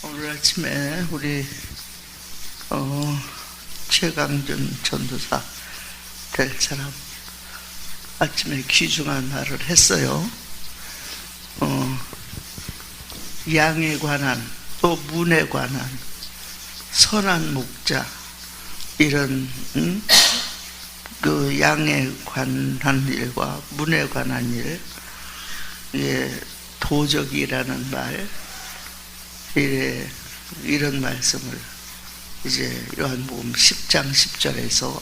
오늘 아침에 우리 최강준 전도사 될 사람 아침에 귀중한 말을 했어요. 양에 관한 또 문에 관한 선한 목자 이런 그 양에 관한 일과 문에 관한 일, 도적이라는 말, 이런 말씀을 이제 요한복음 10장 10절에서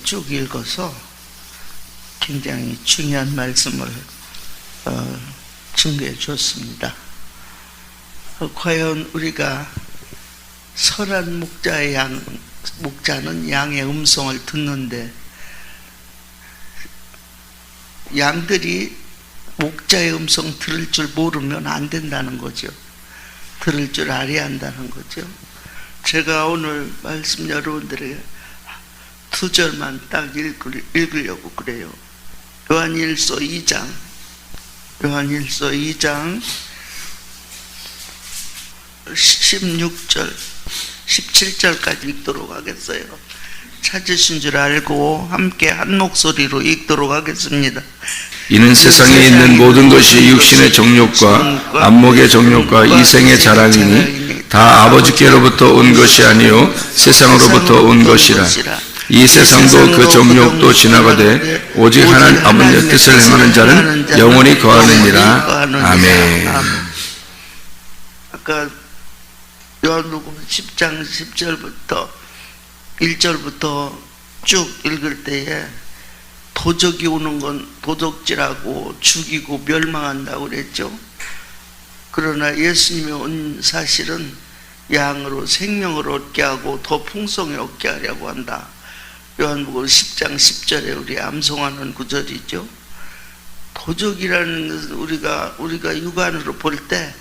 쭉 읽어서 굉장히 중요한 말씀을 증거해 줬습니다. 과연 우리가 선한 목자는 양의 음성을 듣는데, 양들이 목자의 음성 들을 줄 모르면 안 된다는 거죠. 들을 줄 알아야 한다는 거죠. 제가 오늘 말씀 여러분들에게 2절만 딱 읽으려고 그래요. 요한일서 2장 16절 17절까지 읽도록 하겠어요. 찾으신 줄 알고 함께 한 목소리로 읽도록 하겠습니다. 이는 세상에 있는 모든 것이 육신의 정욕과 안목의 정욕과 이생의 자랑이니 다 아버지께로부터 온 것이 아니요 세상으로부터 온 것이라. 이 세상도 그 정욕도 지나가되 오직 하나님 아버지의 뜻을 행하는 자는 영원히 거하느니라. 아멘. 아까 요한복음 10장 10절부터 1절부터 쭉 읽을 때에 도적이 오는 건 도적질하고 죽이고 멸망한다고 그랬죠. 그러나 예수님이 온 사실은 양으로 생명을 얻게 하고 더 풍성히 얻게 하려고 한다. 요한복음 10장 10절에 우리 암송하는 구절이죠. 도적이라는 것은 우리가 육안으로 볼 때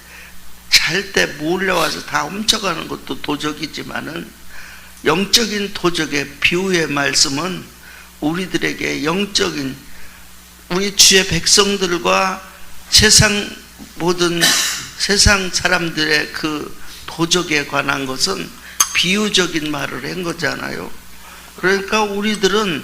잘 때 몰려와서 다 훔쳐가는 것도 도적이지만은, 영적인 도적의 비유의 말씀은 우리들에게 영적인 우리 주의 백성들과 모든 세상 사람들의 그 도적에 관한 것은 비유적인 말을 한 거잖아요. 그러니까 우리들은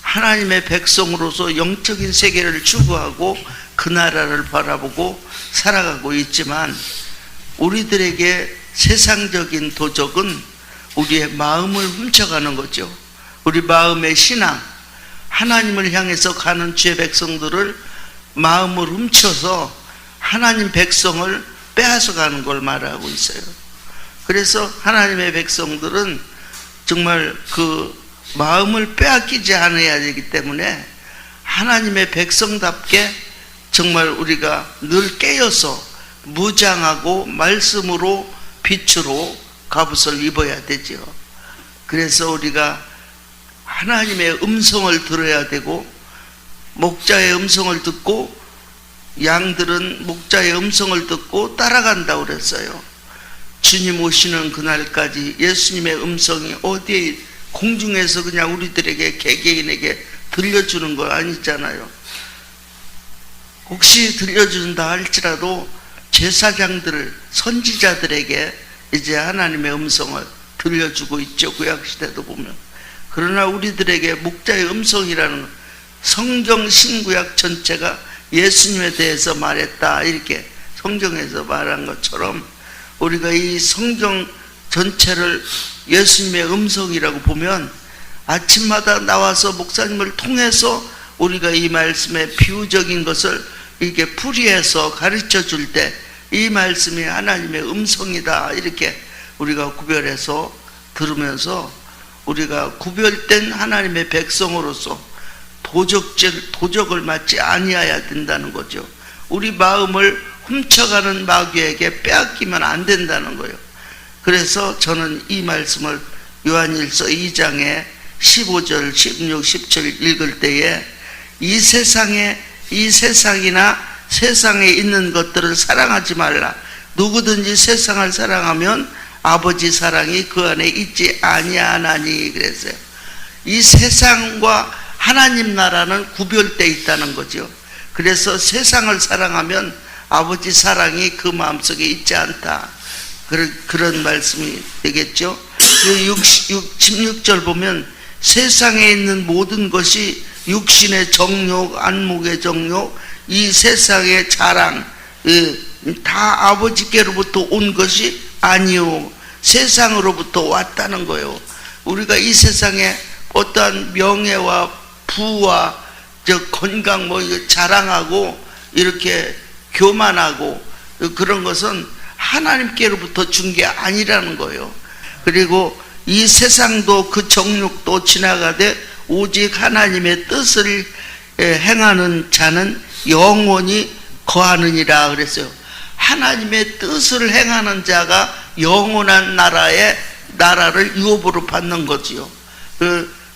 하나님의 백성으로서 영적인 세계를 추구하고 그 나라를 바라보고 살아가고 있지만, 우리들에게 세상적인 도적은 우리의 마음을 훔쳐가는 거죠. 우리 마음의 신앙, 하나님을 향해서 가는 주의 백성들을 마음을 훔쳐서 하나님 백성을 빼앗아가는 걸 말하고 있어요. 그래서 하나님의 백성들은 정말 그 마음을 빼앗기지 않아야 되기 때문에 하나님의 백성답게 정말 우리가 늘 깨어서 무장하고 말씀으로 빛으로 갑옷을 입어야 되죠. 그래서 우리가 하나님의 음성을 들어야 되고, 목자의 음성을 듣고, 양들은 목자의 음성을 듣고 따라간다고 그랬어요. 주님 오시는 그날까지 예수님의 음성이 어디에 공중에서 그냥 우리들에게 개개인에게 들려주는 거 아니잖아요. 혹시 들려준다 할지라도 제사장들, 선지자들에게 이제 하나님의 음성을 들려주고 있죠. 구약시대도 보면. 그러나 우리들에게 목자의 음성이라는 성경 신구약 전체가 예수님에 대해서 말했다, 이렇게 성경에서 말한 것처럼 우리가 이 성경 전체를 예수님의 음성이라고 보면, 아침마다 나와서 목사님을 통해서 우리가 이 말씀의 비유적인 것을 이렇게 풀이해서 가르쳐 줄 때 이 말씀이 하나님의 음성이다, 이렇게 우리가 구별해서 들으면서 우리가 구별된 하나님의 백성으로서 도적을 맞지 아니해야 된다는 거죠. 우리 마음을 훔쳐가는 마귀에게 빼앗기면 안 된다는 거예요. 그래서 저는 이 말씀을 요한일서 2장에 15절, 16, 17 읽을 때에 이 세상이나 세상에 있는 것들을 사랑하지 말라. 누구든지 세상을 사랑하면 아버지 사랑이 그 안에 있지 아니하나니 그랬어요. 이 세상과 하나님 나라는 구별되어 있다는 거죠. 그래서 세상을 사랑하면 아버지 사랑이 그 마음속에 있지 않다. 그런 말씀이 되겠죠. 16절 보면 세상에 있는 모든 것이 육신의 정욕, 안목의 정욕, 이 세상의 자랑, 다 아버지께로부터 온 것이 아니요 세상으로부터 왔다는 거예요. 우리가 이 세상에 어떠한 명예와 부와 건강 이거 자랑하고 이렇게 교만하고 그런 것은 하나님께로부터 준 게 아니라는 거예요. 그리고 이 세상도 그 정욕도 지나가되 오직 하나님의 뜻을 행하는 자는 영원히 거하느니라 그랬어요. 하나님의 뜻을 행하는 자가 영원한 나라를 유업으로 받는 거지요.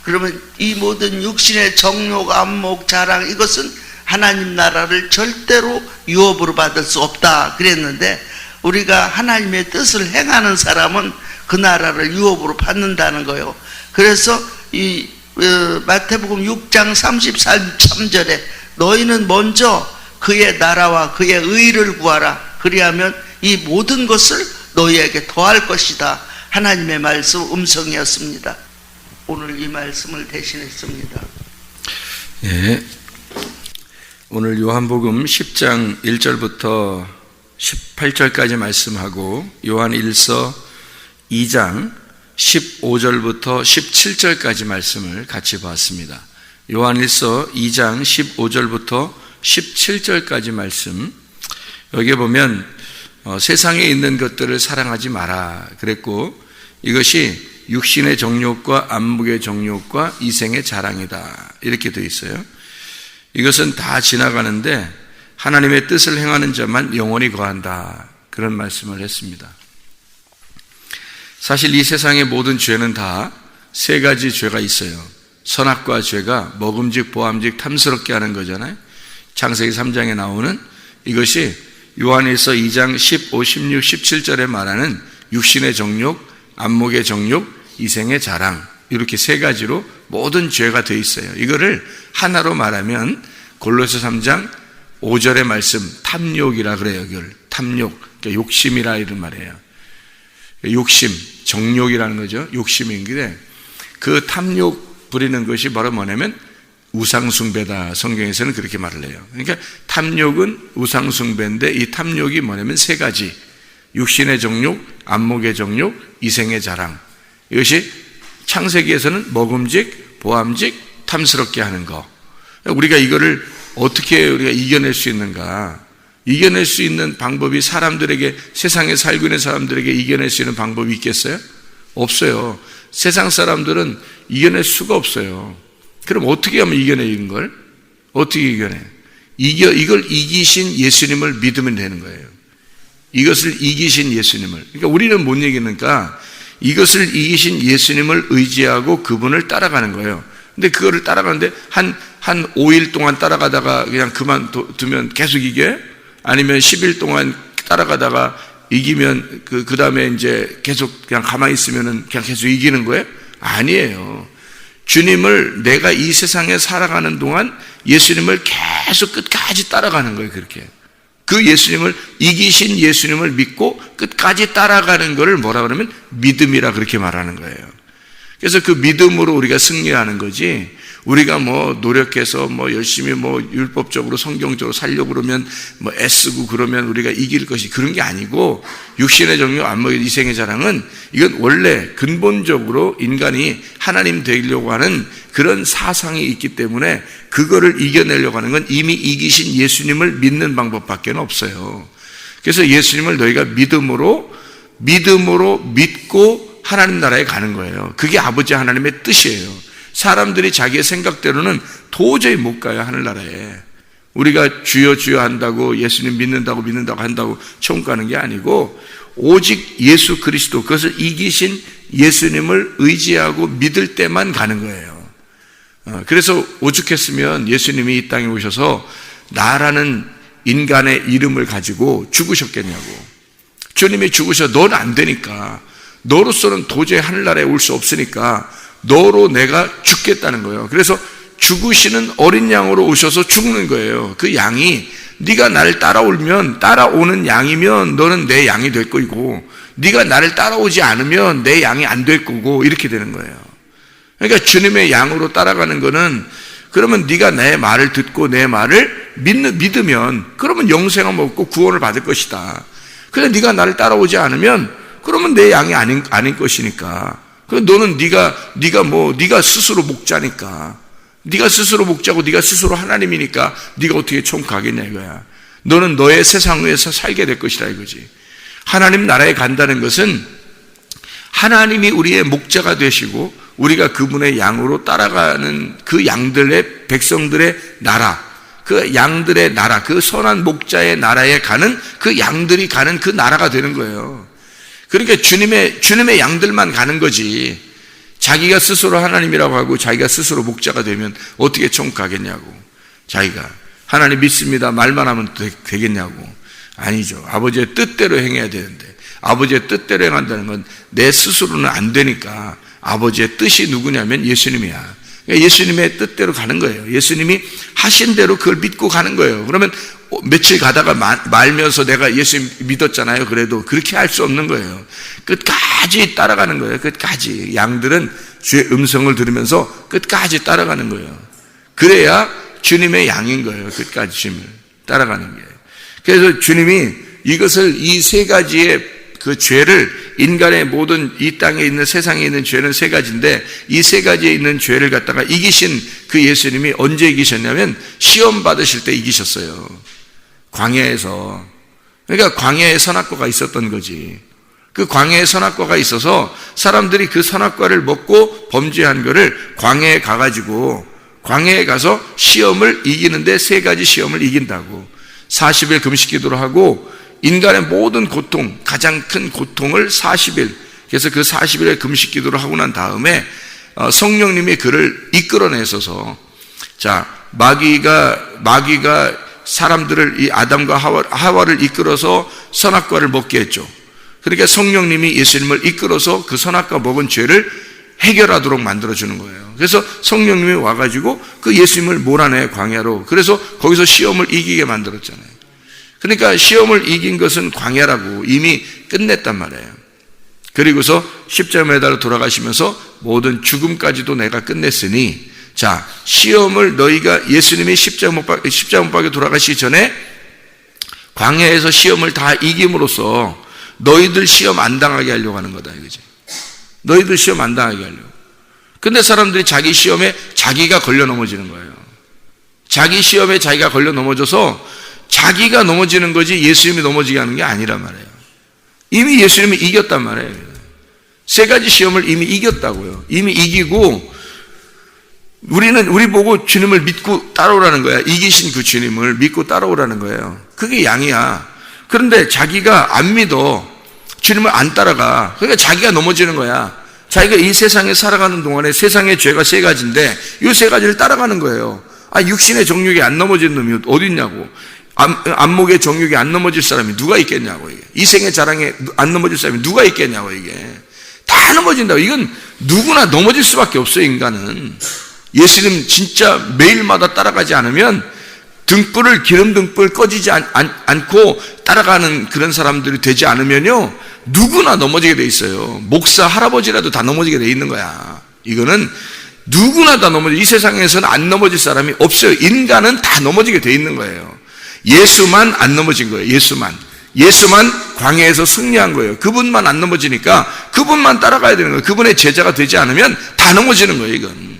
그러면 이 모든 육신의 정욕, 안목, 자랑 이것은 하나님 나라를 절대로 유업으로 받을 수 없다 그랬는데, 우리가 하나님의 뜻을 행하는 사람은 그 나라를 유업으로 받는다는 거예요. 그래서 이 마태복음 6장 33절에 너희는 먼저 그의 나라와 그의 의를 구하라. 그리하면 이 모든 것을 너희에게 더할 것이다. 하나님의 말씀 음성이었습니다. 오늘 이 말씀을 대신했습니다. 예. 오늘 요한복음 10장 1절부터 18절까지 말씀하고 요한 1서 2장 15절부터 17절까지 말씀을 같이 보았습니다. 요한 1서 2장 15절부터 17절까지 말씀, 여기에 보면 세상에 있는 것들을 사랑하지 마라 그랬고, 이것이 육신의 정욕과 안목의 정욕과 이생의 자랑이다 이렇게 되어 있어요. 이것은 다 지나가는데 하나님의 뜻을 행하는 자만 영원히 거한다, 그런 말씀을 했습니다. 사실 이 세상의 모든 죄는 다 세 가지 죄가 있어요. 선악과 죄가 먹음직, 보암직, 탐스럽게 하는 거잖아요. 창세기 3장에 나오는 이것이 요한일서 2장 15, 16, 17절에 말하는 육신의 정욕, 안목의 정욕, 이생의 자랑, 이렇게 세 가지로 모든 죄가 되어 있어요. 이거를 하나로 말하면 골로새 3장 5절의 말씀, 탐욕이라 그래요. 이걸 탐욕, 그러니까 욕심이라 이런 말이에요. 욕심, 정욕이라는 거죠. 욕심인데 그 탐욕 부리는 것이 바로 뭐냐면 우상숭배다. 성경에서는 그렇게 말을 해요. 그러니까 탐욕은 우상숭배인데 이 탐욕이 뭐냐면 세 가지, 육신의 정욕, 안목의 정욕, 이생의 자랑. 이것이 창세기에서는 먹음직, 보암직, 탐스럽게 하는 거. 우리가 이거를 어떻게 우리가 이겨낼 수 있는가? 이겨낼 수 있는 방법이 사람들에게, 세상에 살고 있는 사람들에게 이겨낼 수 있는 방법이 있겠어요? 없어요. 세상 사람들은 이겨낼 수가 없어요. 그럼 어떻게 하면 이겨내는 걸? 어떻게 이겨내? 이걸 이기신 예수님을 믿으면 되는 거예요. 이것을 이기신 예수님을. 그러니까 우리는 뭔 얘기니까 이것을 이기신 예수님을 의지하고 그분을 따라가는 거예요. 근데 그거를 따라가는데 한 5일 동안 따라가다가 그냥 그만두면 계속 이겨? 아니면 10일 동안 따라가다가 이기면 그 다음에 이제 계속 그냥 가만히 있으면은 그냥 계속 이기는 거예요? 아니에요. 주님을 내가 이 세상에 살아가는 동안 예수님을 계속 끝까지 따라가는 거예요. 그렇게 그 예수님을, 이기신 예수님을 믿고 끝까지 따라가는 것을 뭐라 그러면 믿음이라 그렇게 말하는 거예요. 그래서 그 믿음으로 우리가 승리하는 거지, 우리가 노력해서 열심히 율법적으로 성경적으로 살려고 그러면 애쓰고 그러면 우리가 이길 것이, 그런 게 아니고, 육신의 정욕, 안목의 이생의 자랑은 이건 원래 근본적으로 인간이 하나님 되려고 하는 그런 사상이 있기 때문에 그거를 이겨내려고 하는 건 이미 이기신 예수님을 믿는 방법밖에 없어요. 그래서 예수님을 너희가 믿음으로 믿고 하나님 나라에 가는 거예요. 그게 아버지 하나님의 뜻이에요. 사람들이 자기의 생각대로는 도저히 못 가요. 하늘나라에. 우리가 주여 주여 한다고 예수님 믿는다고 한다고 천국 가는 게 아니고, 오직 예수 그리스도, 그것을 이기신 예수님을 의지하고 믿을 때만 가는 거예요. 그래서 오죽했으면 예수님이 이 땅에 오셔서 나라는 인간의 이름을 가지고 죽으셨겠냐고. 주님이 죽으셔. 너는 안 되니까, 너로서는 도저히 하늘나라에 올 수 없으니까 너로 내가 죽겠다는 거예요. 그래서 죽으시는 어린 양으로 오셔서 죽는 거예요. 그 양이, 네가 나를 따라오는 양이면 너는 내 양이 될 거이고, 네가 나를 따라오지 않으면 내 양이 안 될 거고 이렇게 되는 거예요. 그러니까 주님의 양으로 따라가는 거는 그러면 네가 내 말을 듣고 내 말을 믿으면 그러면 영생을 먹고 구원을 받을 것이다. 그런데 네가 나를 따라오지 않으면 그러면 내 양이 아닌 것이니까. 너는 네가 스스로 목자니까. 네가 스스로 목자고 네가 스스로 하나님이니까 네가 어떻게 천국 가겠냐 이거야. 너는 너의 세상 위에서 살게 될 것이다 이거지. 하나님 나라에 간다는 것은 하나님이 우리의 목자가 되시고 우리가 그분의 양으로 따라가는 그 양들의 백성들의 나라, 그 양들의 나라, 그 선한 목자의 나라에 가는 그 양들이 가는 그 나라가 되는 거예요. 그러니까 주님의 양들만 가는 거지. 자기가 스스로 하나님이라고 하고 자기가 스스로 목자가 되면 어떻게 천국 가겠냐고. 자기가 하나님 믿습니다 말만 하면 되겠냐고. 아니죠. 아버지의 뜻대로 행해야 되는데 아버지의 뜻대로 행한다는 건 내 스스로는 안 되니까 아버지의 뜻이 누구냐면 예수님이야. 그러니까 예수님의 뜻대로 가는 거예요. 예수님이 하신 대로 그걸 믿고 가는 거예요. 그러면 며칠 가다가 말면서 내가 예수 믿었잖아요. 그래도 그렇게 할 수 없는 거예요. 끝까지 따라가는 거예요. 끝까지. 양들은 주의 음성을 들으면서 끝까지 따라가는 거예요. 그래야 주님의 양인 거예요. 끝까지 주님을 따라가는 게. 그래서 주님이 이것을 이 세 가지의 그 죄를 인간의 모든 이 땅에 있는 세상에 있는 죄는 세 가지인데 이 세 가지에 있는 죄를 갖다가 이기신 그 예수님이 언제 이기셨냐면 시험 받으실 때 이기셨어요. 광야에서. 그러니까 광야에 선악과가 있었던 거지. 그 광야에 선악과가 있어서 사람들이 그 선악과를 먹고 범죄한 거를 광야에 가가지고 광야에 가서 시험을 이기는데 세 가지 시험을 이긴다고. 40일 금식기도를 하고 인간의 모든 고통, 가장 큰 고통을 40일, 그래서 그 40일의 금식기도를 하고 난 다음에 성령님이 그를 이끌어내셔서 자, 마귀가 사람들을 이 아담과 하와를 이끌어서 선악과를 먹게 했죠. 그러니까 성령님이 예수님을 이끌어서 그 선악과 먹은 죄를 해결하도록 만들어주는 거예요. 그래서 성령님이 와가지고 그 예수님을 몰아내 광야로. 그래서 거기서 시험을 이기게 만들었잖아요. 그러니까 시험을 이긴 것은 광야라고 이미 끝냈단 말이에요. 그리고서 십자가 매달아 돌아가시면서 모든 죽음까지도 내가 끝냈으니 자, 시험을 너희가 예수님이 십자가 못 박혀 돌아가시기 전에 광야에서 시험을 다 이김으로써 너희들 시험 안 당하게 하려고 하는 거다 이거지. 너희들 시험 안 당하게 하려고. 근데 사람들이 자기 시험에 자기가 걸려 넘어지는 거예요. 자기 시험에 자기가 걸려 넘어져서 자기가 넘어지는 거지 예수님이 넘어지게 하는 게 아니란 말이에요. 이미 예수님이 이겼단 말이에요. 세 가지 시험을 이미 이겼다고요. 이미 이기고 우리 보고 주님을 믿고 따라오라는 거야. 이기신 그 주님을 믿고 따라오라는 거예요. 그게 양이야. 그런데 자기가 안 믿어. 주님을 안 따라가. 그러니까 자기가 넘어지는 거야. 자기가 이 세상에 살아가는 동안에 세상의 죄가 세 가지인데 이 세 가지를 따라가는 거예요. 육신의 정욕이 안 넘어지는 놈이 어디 있냐고. 안목의 정욕이 안 넘어질 사람이 누가 있겠냐고. 이게. 이생의 자랑에 안 넘어질 사람이 누가 있겠냐고. 이게 다 넘어진다고. 이건 누구나 넘어질 수밖에 없어요. 인간은. 예수님 진짜 매일마다 따라가지 않으면 기름 등불 꺼지지 않고 따라가는 그런 사람들이 되지 않으면요 누구나 넘어지게 돼 있어요. 목사 할아버지라도 다 넘어지게 돼 있는 거야. 이거는 누구나 다 이 세상에서는 안 넘어질 사람이 없어요. 인간은 다 넘어지게 돼 있는 거예요. 예수만 안 넘어진 거예요. 예수만 광야에서 승리한 거예요. 그분만 안 넘어지니까 그분만 따라가야 되는 거예요. 그분의 제자가 되지 않으면 다 넘어지는 거예요. 이건.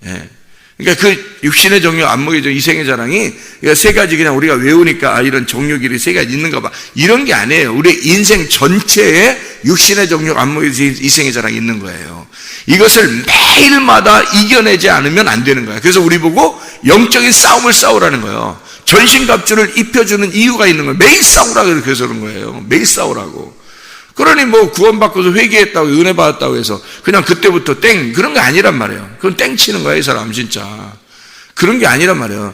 예. 그러니까 그 육신의 정욕, 안목의 정욕, 이생의 자랑이 세 가지 그냥 우리가 외우니까 이런 정욕이 세 가지 있는가 봐. 이런 게 아니에요. 우리 인생 전체에 육신의 정욕, 안목의 이생의 자랑이 있는 거예요. 이것을 매일마다 이겨내지 않으면 안 되는 거예요. 그래서 우리 보고 영적인 싸움을 싸우라는 거예요. 전신갑주를 입혀주는 이유가 있는 거예요. 매일 싸우라고 그래서 그런 거예요. 매일 싸우라고. 그러니 구원받고서 회개했다고 은혜 받았다고 해서 그냥 그때부터 그런 게 아니란 말이에요. 그건 치는 거야 이 사람 진짜. 그런 게 아니란 말이에요.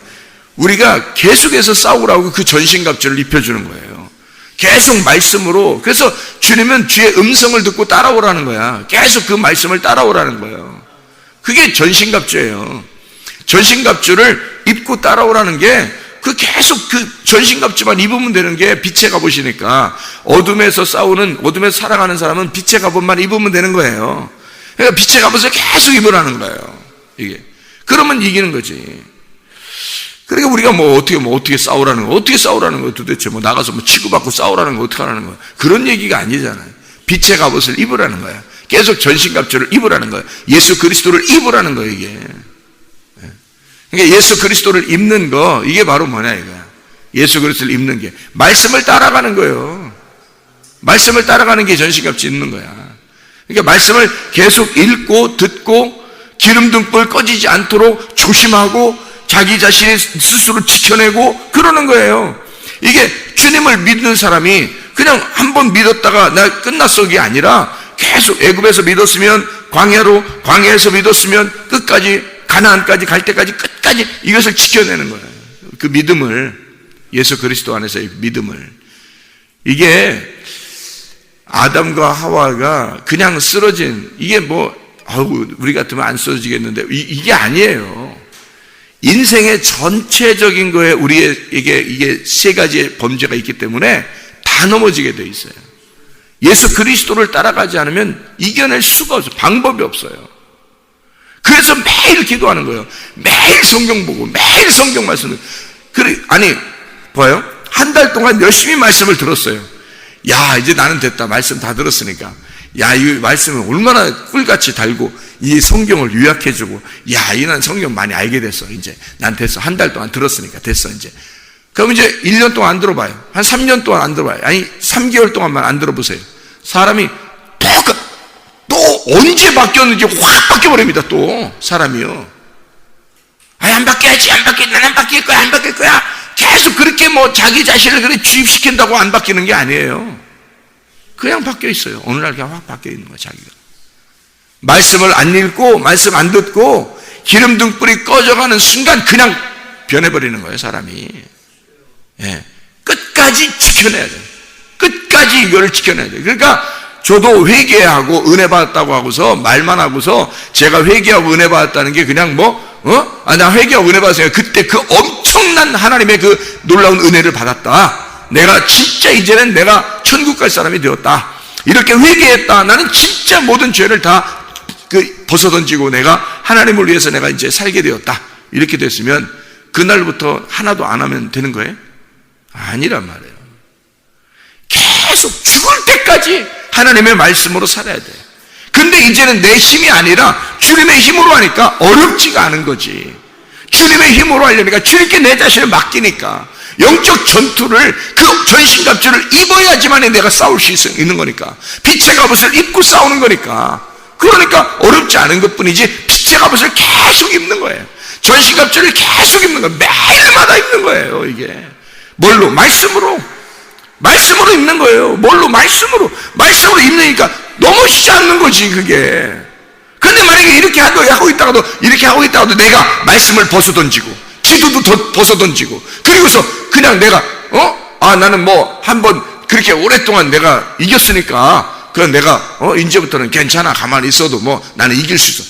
우리가 계속해서 싸우라고 그 전신갑주를 입혀주는 거예요. 계속 말씀으로. 그래서 주님은 주의 음성을 듣고 따라오라는 거야. 계속 그 말씀을 따라오라는 거예요. 그게 전신갑주예요. 전신갑주를 입고 따라오라는 게 그 계속 그 전신갑주만 입으면 되는 게 빛의 갑옷이니까 어둠에서 살아가는 사람은 빛의 갑옷만 입으면 되는 거예요. 그러니까 빛의 갑옷을 계속 입으라는 거예요. 이게. 그러면 이기는 거지. 그러니까 우리가 어떻게 싸우라는 거, 어떻게 싸우라는 거 도대체 나가서 치고받고 싸우라는 거 어떻게 하라는 거야. 그런 얘기가 아니잖아요. 빛의 갑옷을 입으라는 거야. 계속 전신갑주를 입으라는 거야. 예수 그리스도를 입으라는 거예요, 이게. 그러니까 예수 그리스도를 입는 거, 이게 바로 뭐냐, 이거야. 예수 그리스도를 입는 게. 말씀을 따라가는 거예요. 말씀을 따라가는 게 전신갑주 입는 거야. 그러니까 말씀을 계속 읽고, 듣고, 기름등불 꺼지지 않도록 조심하고, 자기 자신이 스스로 지켜내고, 그러는 거예요. 이게 주님을 믿는 사람이 그냥 한 번 믿었다가 나 끝났어, 이게 아니라 계속 애굽에서 믿었으면 광야에서 믿었으면 끝까지, 가나안까지 갈 때까지 끝까지 이것을 지켜내는 거예요. 그 믿음을, 예수 그리스도 안에서의 믿음을. 이게 아담과 하와가 그냥 쓰러진, 이게 우리 같으면 안 쓰러지겠는데, 이게 아니에요. 인생의 전체적인 거에 우리에게 이게 세 가지의 범죄가 있기 때문에 다 넘어지게 돼 있어요. 예수 그리스도를 따라가지 않으면 이겨낼 수가 없어요. 방법이 없어요. 그래서 매일 기도하는 거예요. 매일 성경 보고, 매일 성경 말씀을. 봐요. 한 달 동안 열심히 말씀을 들었어요. 야, 이제 나는 됐다. 말씀 다 들었으니까. 야, 이 말씀을 얼마나 꿀같이 달고, 이 성경을 요약해주고, 야, 난 성경 많이 알게 됐어. 이제. 난 됐어. 한 달 동안 들었으니까 됐어, 이제. 그럼 이제 1년 동안 안 들어봐요. 한 3년 동안 안 들어봐요. 아니, 3개월 동안만 안 들어보세요. 사람이 또 언제 바뀌었는지 확 바뀌어버립니다, 또. 사람이요. 아니, 안 바뀌어야지, 난 안 바뀔 거야. 계속 그렇게 자기 자신을 그렇게 주입시킨다고 안 바뀌는 게 아니에요. 그냥 바뀌어 있어요. 어느 날 그냥 확 바뀌어 있는 거예요, 자기가. 말씀을 안 읽고, 말씀 안 듣고, 기름등불이 꺼져가는 순간 그냥 변해버리는 거예요, 사람이. 예. 끝까지 지켜내야 돼요. 끝까지 이거를 지켜내야 돼요. 그러니까 저도 회개하고 은혜 받았다고 하고서 말만 하고서 제가 회개하고 은혜 받았다는 게 그냥 나 회개하고 은혜 받았어요. 그때 그 엄청난 하나님의 그 놀라운 은혜를 받았다. 내가 진짜 이제는 내가 천국 갈 사람이 되었다. 이렇게 회개했다. 나는 진짜 모든 죄를 다 벗어던지고 내가 하나님을 위해서 내가 이제 살게 되었다. 이렇게 됐으면 그날부터 하나도 안 하면 되는 거예요? 아니란 말이에요. 계속 죽을 때까지 하나님의 말씀으로 살아야 돼요. 근데 이제는 내 힘이 아니라 주님의 힘으로 하니까 어렵지가 않은 거지. 주님의 힘으로 하려니까 주님께 내 자신을 맡기니까 영적 전투를 그 전신갑주를 입어야지만 내가 싸울 수 있는 거니까 빛의 갑옷을 입고 싸우는 거니까 그러니까 어렵지 않은 것뿐이지 빛의 갑옷을 계속 입는 거예요. 전신갑주를 계속 입는 거예요. 매일마다 입는 거예요. 이게 뭘로? 말씀으로 입는 거예요. 뭘로? 말씀으로 입으니까 넘어지지 않는 거지 그게. 근데 만약에 이렇게 하고 있다가도 내가 말씀을 벗어던지고 기도도 벗어던지고 그리고서 그냥 내가 나는 한번 그렇게 오랫동안 내가 이겼으니까 그럼 내가 이제부터는 괜찮아 가만히 있어도 나는 이길 수 있어.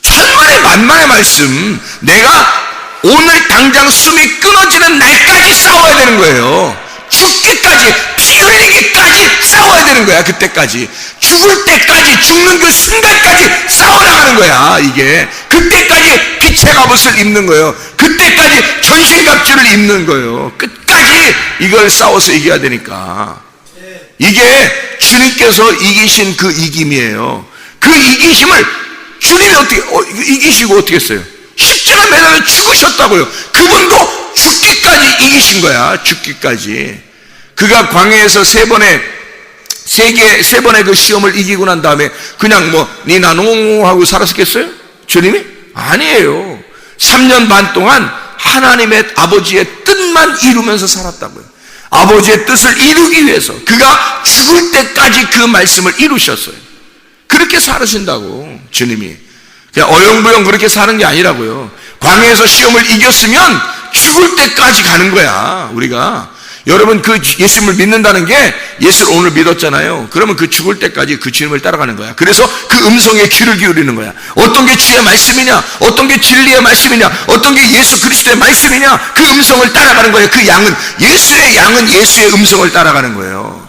천만의 만만의 말씀. 내가 오늘 당장 숨이 끊어지는 날까지 싸워야 되는 거예요. 죽기까지, 피 흘리기까지 싸워야 되는 거야. 그때까지 죽을 때까지, 죽는 그 순간까지 싸워나가는 거야. 이게 그때까지 빛의 갑옷을 입는 거예요. 그때까지 전신갑주를 입는 거예요. 끝까지 이걸 싸워서 이겨야 되니까. 이게 주님께서 이기신 그 이김이에요. 그 이기심을 주님이 어떻게 이기시고 어떻게 했어요? 십자가 매달려 죽으셨다고요. 그분도 죽기까지 이기신 거야. 죽기까지. 그가 광야에서 세 번의 그 시험을 이기고 난 다음에 그냥 니나노 하고 살았겠어요? 주님이? 아니에요. 3년 반 동안 하나님의 아버지의 뜻만 이루면서 살았다고요. 아버지의 뜻을 이루기 위해서 그가 죽을 때까지 그 말씀을 이루셨어요. 그렇게 살으신다고 주님이. 그냥 어영부영 그렇게 사는 게 아니라고요. 광야에서 시험을 이겼으면 죽을 때까지 가는 거야. 우리가 여러분 그 예수님을 믿는다는 게 예수를 오늘 믿었잖아요. 그러면 그 죽을 때까지 그 주님을 따라가는 거야. 그래서 그 음성에 귀를 기울이는 거야. 어떤 게 주의 말씀이냐, 어떤 게 진리의 말씀이냐, 어떤 게 예수 그리스도의 말씀이냐, 그 음성을 따라가는 거예요. 그 양은 예수의 음성을 따라가는 거예요.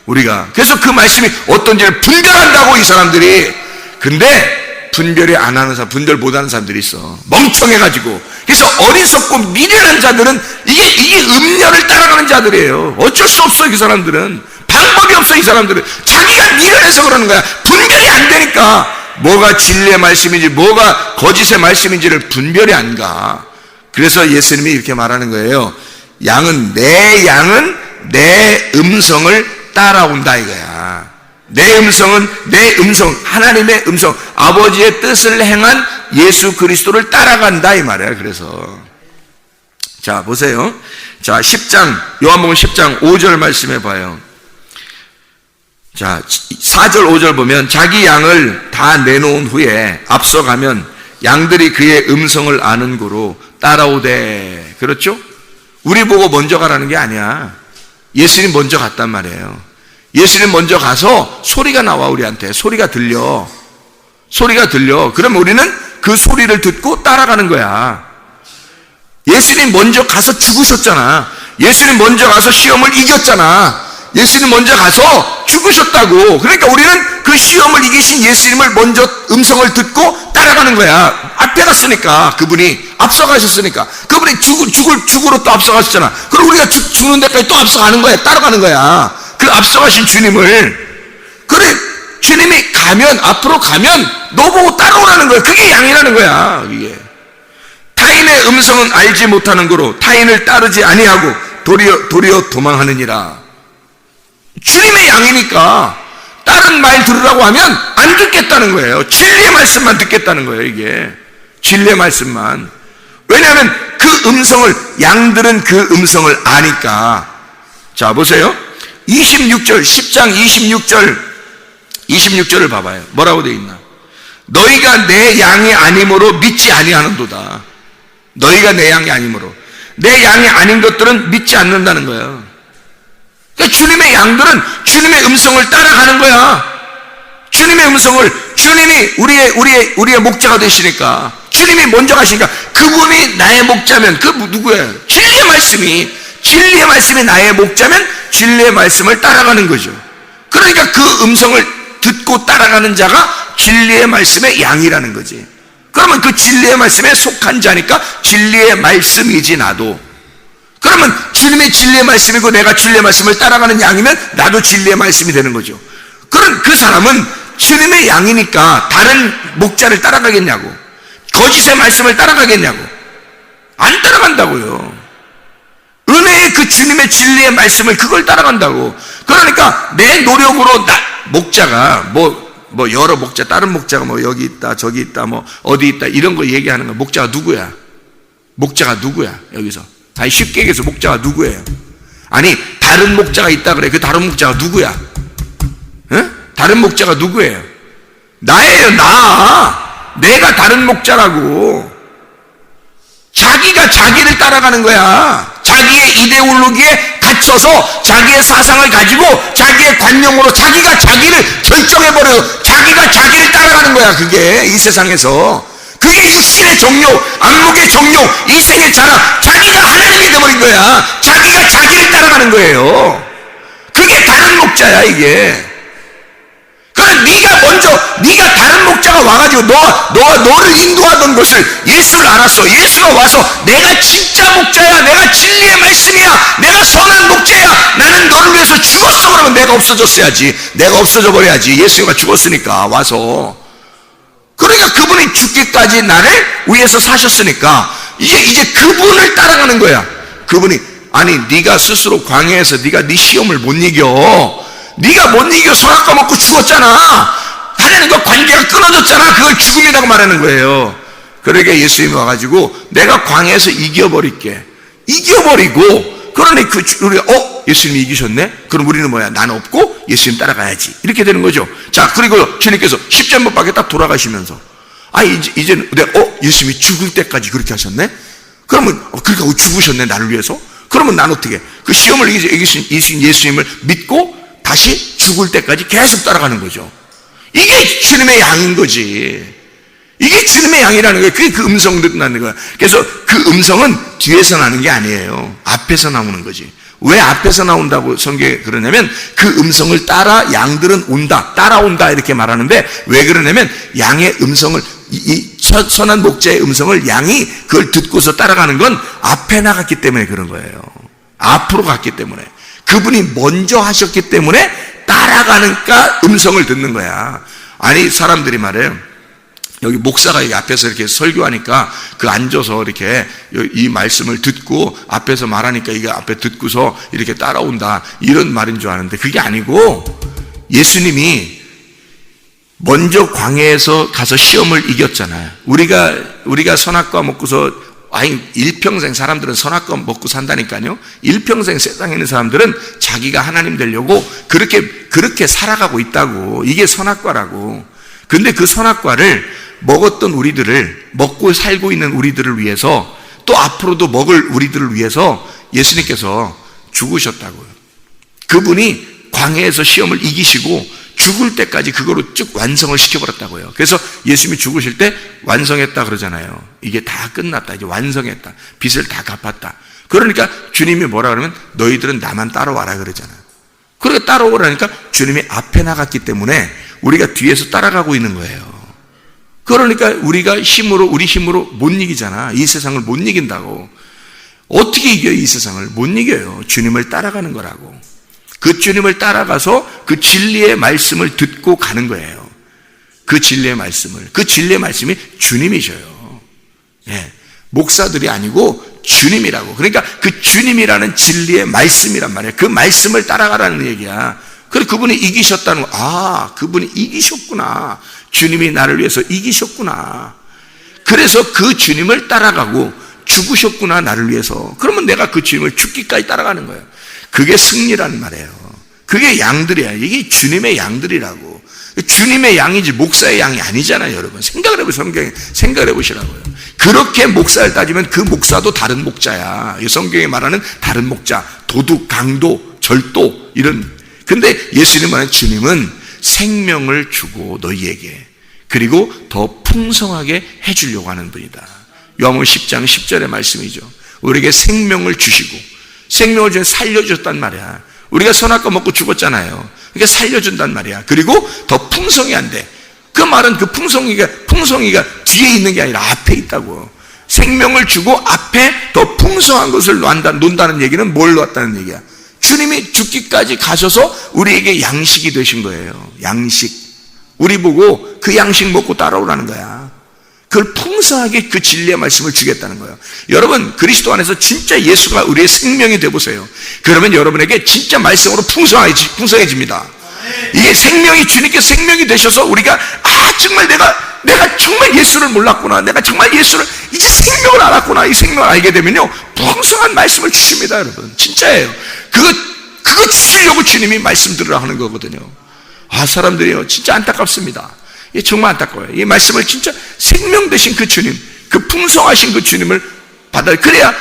우리가 그래서 그 말씀이 어떤지를 분별한다고 이 사람들이. 근데 분별이 안 하는 사람, 분별 못 하는 사람들이 있어. 멍청해가지고. 그래서 어리석고 미련한 자들은 이게 음녀를 따라가는 자들이에요. 어쩔 수 없어, 이 사람들은. 방법이 없어, 이 사람들은. 자기가 미련해서 그러는 거야. 분별이 안 되니까. 뭐가 진리의 말씀인지, 뭐가 거짓의 말씀인지를 분별이 안 가. 그래서 예수님이 이렇게 말하는 거예요. 양은 내 음성을 따라온다 이거야. 내 음성은 내 음성, 하나님의 음성, 아버지의 뜻을 행한 예수 그리스도를 따라간다 이 말이야. 그래서 자 보세요. 자 10장 요한복음 10장 5절 말씀해 봐요. 자 4절 5절 보면 자기 양을 다 내놓은 후에 앞서가면 양들이 그의 음성을 아는 고로 따라오되. 그렇죠? 우리 보고 먼저 가라는 게 아니야. 예수님 먼저 갔단 말이에요. 예수님 먼저 가서 소리가 나와. 우리한테 소리가 들려. 그러면 우리는 그 소리를 듣고 따라가는 거야. 예수님 먼저 가서 죽으셨잖아. 예수님 먼저 가서 시험을 이겼잖아. 예수님 먼저 가서 죽으셨다고. 그러니까 우리는 그 시험을 이기신 예수님을 먼저 음성을 듣고 따라가는 거야. 앞에 갔으니까, 그분이 앞서가셨으니까. 그분이 죽으로 또 앞서가셨잖아. 그럼 우리가 죽는 데까지 또 앞서가는 거야. 따라가는 거야. 그 앞서가신 주님을. 그래, 주님이 가면, 앞으로 가면 너 보고 따라오라는 거야. 그게 양이라는 거야. 이게 타인의 음성은 알지 못하는 거로 타인을 따르지 아니하고 도리어 도망하느니라. 주님의 양이니까 다른 말 들으라고 하면 안 듣겠다는 거예요. 진리의 말씀만 듣겠다는 거예요. 이게 진리의 말씀만. 왜냐하면 그 음성을, 양들은 그 음성을 아니까. 자 보세요. 26절 10장 26절을 봐봐요. 뭐라고 되어 있나? 너희가 내 양이 아니므로 믿지 아니하는도다. 너희가 내 양이 아니므로. 내 양이 아닌 것들은 믿지 않는다는 거예요. 그러니까 주님의 양들은 주님의 음성을 따라가는 거야. 주님의 음성을, 주님이 우리의 목자가 되시니까, 주님이 먼저 가시니까, 그분이 나의 목자면 그 누구예요? 진리의 말씀이 나의 목자면 진리의 말씀을 따라가는 거죠. 그러니까 그 음성을 듣고 따라가는 자가 진리의 말씀의 양이라는 거지. 그러면 그 진리의 말씀에 속한 자니까 진리의 말씀이지 나도. 그러면 주님의 진리의 말씀이고 내가 진리의 말씀을 따라가는 양이면 나도 진리의 말씀이 되는 거죠. 그럼 그 사람은 주님의 양이니까 다른 목자를 따라가겠냐고, 거짓의 말씀을 따라가겠냐고. 안 따라간다고요. 은혜의 그 주님의 진리의 말씀을, 그걸 따라간다고. 그러니까 내 노력으로 목자가 뭐 여러 목자, 다른 목자가 뭐 여기 있다 저기 있다 뭐 어디 있다 이런 거 얘기하는 거. 목자가 누구야? 여기서 아니 쉽게 얘기해서 목자가 누구예요? 아니 다른 목자가 있다 그래. 그 다른 목자가 누구야? 응? 다른 목자가 누구예요? 나예요. 내가 다른 목자라고. 자기가 자기를 따라가는 거야. 자기의 이데올로기에 갇혀서 자기의 사상을 가지고 자기의 관념으로 자기가 자기를 결정해버려. 자기가 자기를 따라가는 거야. 그게 이 세상에서. 그게 육신의 정욕, 안목의 정욕, 이생의 자랑. 자기가 하나님이 돼버린 거야. 자기가 자기를 따라가는 거예요. 그게 다른 목자야 이게. 그럼 네가 다른 목자가 와가지고 너를 인도하던 것을 예수를 알았어. 예수가 와서 내가 진짜 목자야, 내가 진리의 말씀이야, 내가 선한 목자야, 나는 너를 위해서 죽었어. 그러면 내가 없어졌어야지. 내가 없어져 버려야지. 예수가 죽었으니까 와서. 그러니까 그분이 죽기까지 나를 위해서 사셨으니까 이제 그분을 따라가는 거야. 그분이 아니 네가 스스로 광야에서 네 시험을 못 이겨. 네가 못 이겨 선악과 먹고 죽었잖아. 하나님과 관계가 끊어졌잖아. 그걸 죽음이라고 말하는 거예요. 그러니까 예수님이 와가지고 내가 광야에서 이겨버릴게. 이겨버리고 그러니 우리가 예수님이 이기셨네? 그럼 우리는 뭐야? 난 없고 예수님 따라가야지. 이렇게 되는 거죠. 자, 그리고 주님께서 십자못박에 딱 돌아가시면서 이제는 예수님이 죽을 때까지 그렇게 하셨네? 그러면 그러니까 죽으셨네 나를 위해서? 그러면 난 어떻게? 그 시험을 이기신 예수님을 믿고 다시 죽을 때까지 계속 따라가는 거죠. 이게 주님의 양인 거지. 이게 주님의 양이라는 거예요. 그게 그 음성 듣는 거야. 그래서 그 음성은 뒤에서 나는 게 아니에요. 앞에서 나오는 거지. 왜 앞에서 나온다고 성경에 그러냐면 그 음성을 따라 양들은 온다, 따라온다 이렇게 말하는데 왜 그러냐면 양의 음성을 이 선한 목자의 음성을 양이 그걸 듣고서 따라가는 건 앞에 나갔기 때문에 그런 거예요. 앞으로 갔기 때문에 그분이 먼저 하셨기 때문에 따라가니까 음성을 듣는 거야. 아니 사람들이 말해요. 여기 목사가 여기 앞에서 이렇게 설교하니까 그 앉아서 이렇게 이 말씀을 듣고 앞에서 말하니까 이게 앞에 듣고서 이렇게 따라온다 이런 말인 줄 아는데 그게 아니고 예수님이 먼저 광야에서 가서 시험을 이겼잖아요. 우리가 선악과 먹고서 아니 일평생 사람들은 선악과 먹고 산다니까요. 일평생 세상에 있는 사람들은 자기가 하나님 되려고 그렇게 살아가고 있다고. 이게 선악과라고. 근데 그 선악과를 먹었던 우리들을 먹고 살고 있는 우리들을 위해서 또 앞으로도 먹을 우리들을 위해서 예수님께서 죽으셨다고요. 그분이 광야에서 시험을 이기시고 죽을 때까지 그거로 쭉 완성을 시켜버렸다고요. 그래서 예수님이 죽으실 때 완성했다 그러잖아요. 이게 다 끝났다. 이제 완성했다. 빚을 다 갚았다. 그러니까 주님이 뭐라 그러면 너희들은 나만 따라와라 그러잖아요. 그렇게 따라오라니까 주님이 앞에 나갔기 때문에 우리가 뒤에서 따라가고 있는 거예요. 그러니까 우리 힘으로 못 이기잖아. 이 세상을 못 이긴다고. 어떻게 이겨요? 이 세상을 못 이겨요. 주님을 따라가는 거라고. 그 주님을 따라가서 그 진리의 말씀을 듣고 가는 거예요. 그 진리의 말씀을. 그 진리의 말씀이 주님이셔요. 예. 목사들이 아니고 주님이라고. 그러니까 그 주님이라는 진리의 말씀이란 말이에요. 그 말씀을 따라가라는 얘기야. 그래서 그분이 이기셨다는 거. 아, 그분이 이기셨구나. 주님이 나를 위해서 이기셨구나. 그래서 그 주님을 따라가고 죽으셨구나 나를 위해서. 그러면 내가 그 주님을 죽기까지 따라가는 거예요. 그게 승리라는 말이에요. 그게 양들이야. 이게 주님의 양들이라고. 주님의 양이지 목사의 양이 아니잖아요, 여러분. 생각을 해보세요. 성경에 생각을 해보시라고요. 그렇게 목사를 따지면 그 목사도 다른 목자야. 이 성경에 말하는 다른 목자, 도둑, 강도, 절도 이런. 근데 예수님 말하는 주님은 생명을 주고 너희에게 그리고 더 풍성하게 해주려고 하는 분이다. 요한복음 10장 10절의 말씀이죠. 우리에게 생명을 주시고 생명을 주셔서 살려주셨단 말이야. 우리가 선악과 먹고 죽었잖아요. 그러니까 살려준단 말이야. 그리고 더 풍성히 한대. 그 말은 그 풍성이가 뒤에 있는 게 아니라 앞에 있다고. 생명을 주고 앞에 더 풍성한 것을 논다는 얘기는 뭘 놓았다는 얘기야. 주님이 죽기까지 가셔서 우리에게 양식이 되신 거예요. 양식. 우리 보고 그 양식 먹고 따라오라는 거야. 그걸 풍성하게 그 진리의 말씀을 주겠다는 거예요. 여러분 그리스도 안에서 진짜 예수가 우리의 생명이 되보세요. 그러면 여러분에게 진짜 말씀으로 풍성해집니다. 이게 생명이 주님께서 생명이 되셔서 우리가 정말 내가 정말 예수를 몰랐구나. 내가 정말 예수를 이제 생명을 알았구나. 이 생명을 알게 되면요 풍성한 말씀을 주십니다. 여러분 진짜예요. 그거 주시려고 주님이 말씀 들으라 하는 거거든요. 사람들이요 진짜 안타깝습니다. 이 정말 안타까워요. 이 말씀을 진짜 생명 되신 그 주님, 그 풍성하신 그 주님을 그래야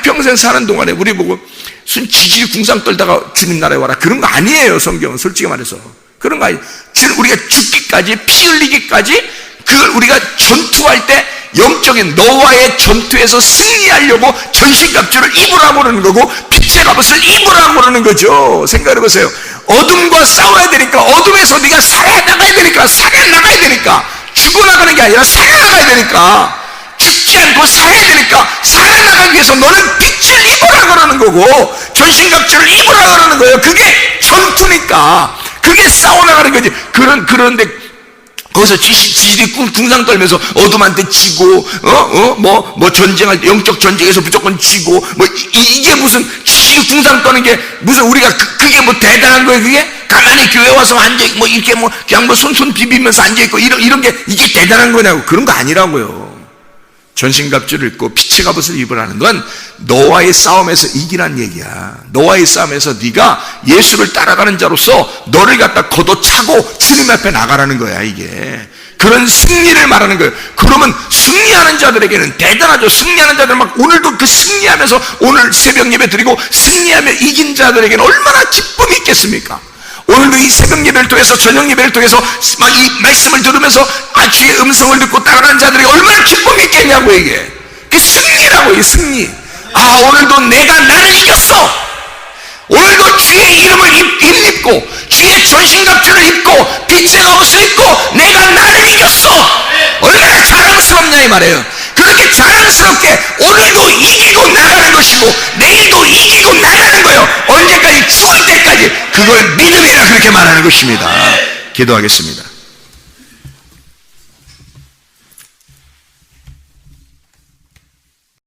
평생 사는 동안에 우리 보고 지질 궁상 떨다가 주님 나라에 와라 그런 거 아니에요. 성경은 솔직히 말해서 그런 거 아니에요. 우리가 죽기까지 피 흘리기까지 그걸 우리가 전투할 때 영적인 너와의 전투에서 승리하려고 전신갑주를 입으라고 그러는 거고 빛의 갑옷을 입으라고 그러는 거죠. 생각해보세요. 어둠과 싸워야 되니까 어둠에서 네가 살아나가야 되니까 죽어나가는 게 아니라 살아나가야 되니까 죽지 않고 살아야 되니까 살아나가기 위해서 너는 빛을 입으라고 그러는 거고 전신갑주를 입으라고 그러는 거예요. 그게 전투니까 그게 싸워나가는 거지. 그런데 거기서 지들이 궁상 떨면서 어둠한테 지고 뭐 전쟁할 때 영적 전쟁에서 무조건 지고 이게 무슨 지들이 궁상 떠는 게 무슨 우리가 그게 뭐 대단한 거예요. 그게 가만히 교회 와서 앉아있고 이렇게 그냥 손 비비면서 앉아있고 이런 게 이게 대단한 거냐고. 그런 거 아니라고요. 전신갑주를 입고 빛의 갑옷을 입으라는 건 너와의 싸움에서 이기란 얘기야. 너와의 싸움에서 네가 예수를 따라가는 자로서 너를 갖다 걷어차고 주님 앞에 나가라는 거야. 이게 그런 승리를 말하는 거예요. 그러면 승리하는 자들에게는 대단하죠. 승리하는 자들 막 오늘도 그 승리하면서 오늘 새벽 예배 드리고 승리하며 이긴 자들에게는 얼마나 기쁨이 있겠습니까? 오늘도 이 새벽 예배를 통해서 저녁 예배를 통해서 막 이 말씀을 들으면서 주의 음성을 듣고 따라가는 자들에게 얼마나 기쁨이 있겠냐고 이게. 그게 승리라고 이 승리. 오늘도 내가 나를 이겼어. 오늘도 주의 이름을 입고 주의 전신갑주를 입고 빛의 갑옷을 입고 내가 나를 이겼어. 얼마나 자랑스럽냐 이 말이에요. 그렇게 자랑스럽게 오늘도 이기고 나가는 것이고 내일도 이기고 나가는 거예요. 언제까지? 죽을 때까지. 그걸 믿음이라 그렇게 말하는 것입니다. 기도하겠습니다.